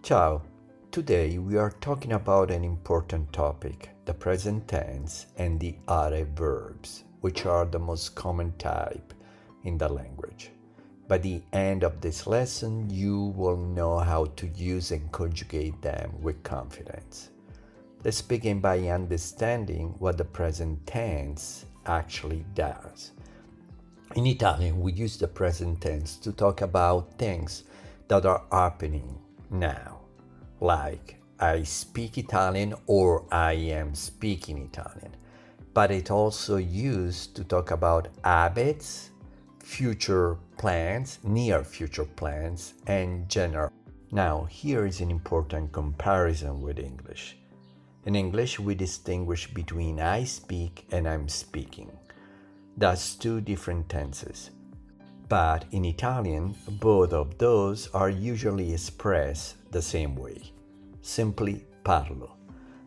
Ciao! Today we are talking about an important topic, the present tense and the are verbs, which are the most common type in the language. By the end of this lesson, you will know how to use and conjugate them with confidence. Let's begin by understanding what the present tense actually does. In Italian, we use the present tense to talk about things that are happening now, like I speak Italian or I am speaking Italian. But it also used to talk about habits, future plans, near future plans, and general. Now, here is an important comparison with English. In English, we distinguish between I speak and I'm speaking. That's two different tenses. But in Italian, both of those are usually expressed the same way. Simply parlo.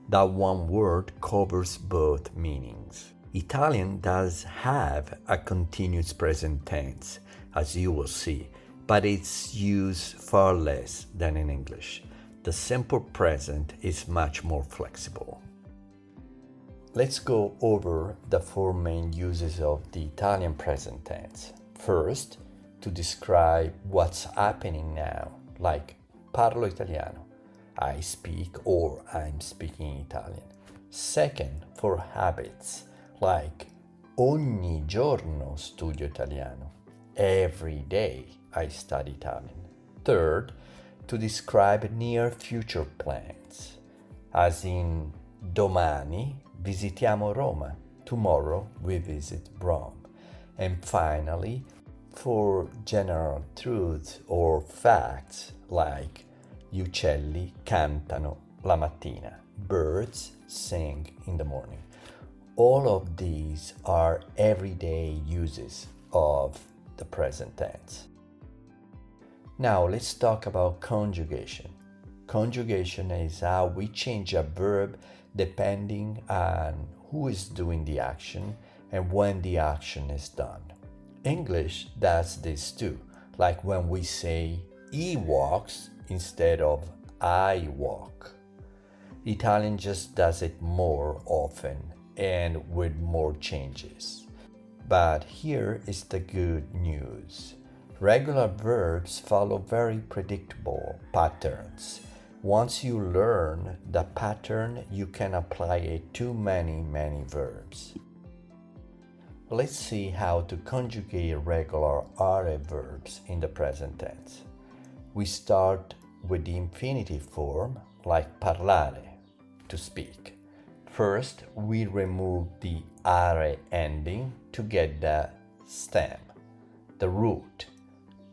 That one word covers both meanings. Italian does have a continuous present tense, as you will see, but it's used far less than in English. The simple present is much more flexible. Let's go over the four main uses of the Italian present tense. First, to describe what's happening now, like parlo italiano, I speak or I'm speaking Italian. Second, for habits, like ogni giorno studio italiano, every day I study Italian. Third, to describe near future plans, as in domani visitiamo Roma, tomorrow we visit Rome. And finally, for general truths or facts like gli uccelli cantano la mattina, birds sing in the morning. All of these are everyday uses of the present tense. Now let's talk about conjugation. Conjugation is how we change a verb depending on who is doing the action and when the action is done. English does this too, like when we say he walks instead of I walk. Italian just does it more often and with more changes. But here is the good news. Regular verbs follow very predictable patterns. Once you learn the pattern, you can apply it to many verbs. Let's see how to conjugate regular are verbs in the present tense. We start with the infinitive form, like parlare, to speak. First, we remove the are ending to get the stem, the root,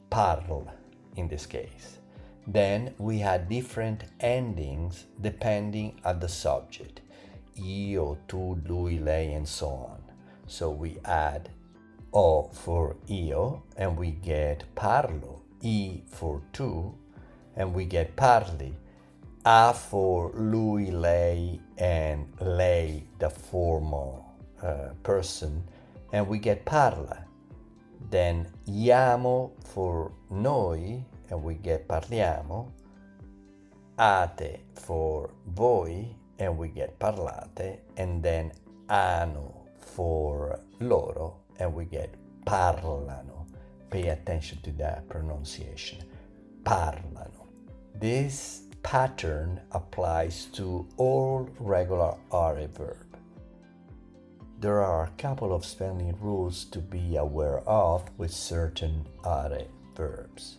parl in this case. Then we add different endings depending on the subject, io, tu, lui, lei, and so on. So we add o for io and we get parlo, I for tu and we get parli, a for lui, lei, and lei, the formal person, and we get parla. Then iamo for noi, and we get parliamo, ate for voi, and we get parlate, and then hanno for loro, and we get parlano. Pay attention to that pronunciation. Parlano. This pattern applies to all regular are verb. There are a couple of spelling rules to be aware of with certain are verbs.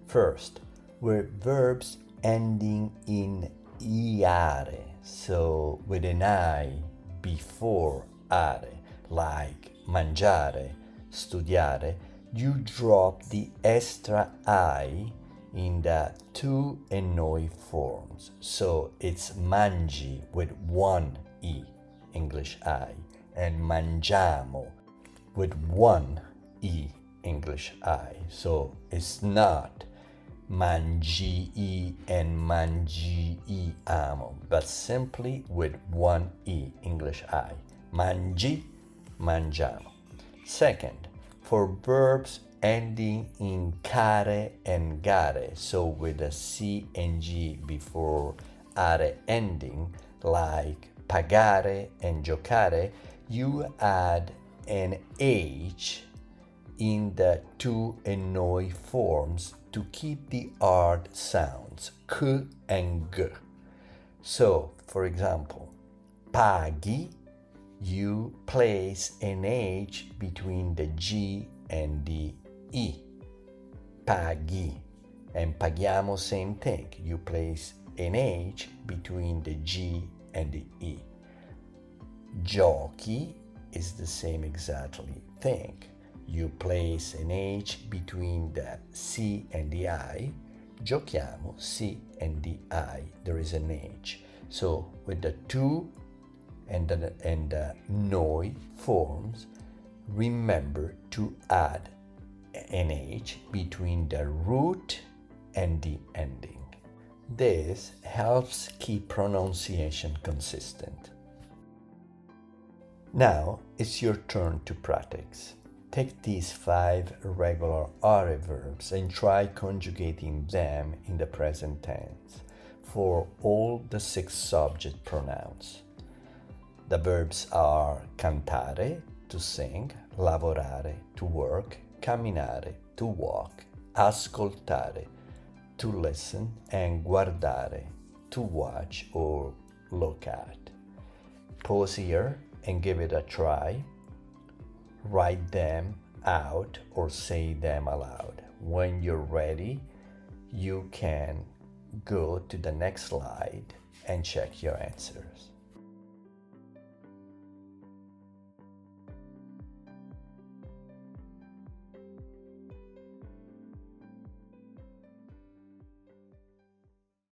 First, with verbs ending in iare, so with an I before are, like mangiare, studiare, you drop the extra I in the tu e noi forms. So it's mangi with one I, English I, and mangiamo with one I, English I. So it's not mangii and mangiiamo, but simply with one I, English I. Mangi, mangiamo. Second, for verbs ending in care and gare, so with a C and G before are ending, like pagare and giocare, you add an H in the tu and noi forms to keep the hard sounds, k and g. So, for example, paghi, you place an H between the G and the I. Paghi. And paghiamo, same thing. You place an H between the G and the I. Giochi is the same exactly thing. You place an H between the C and the I. Giochiamo, C and the I. There is an H. So with the tu and the noi forms, remember to add an H between the root and the ending. This helps keep pronunciation consistent. Now it's your turn to practice. Take these 5 regular are verbs and try conjugating them in the present tense for all the 6 subject pronouns. The verbs are cantare, to sing, lavorare, to work, camminare, to walk, ascoltare, to listen, and guardare, to watch or look at. Pause here and give it a try. Write them out or say them aloud. When you're ready, you can go to the next slide and check your answers.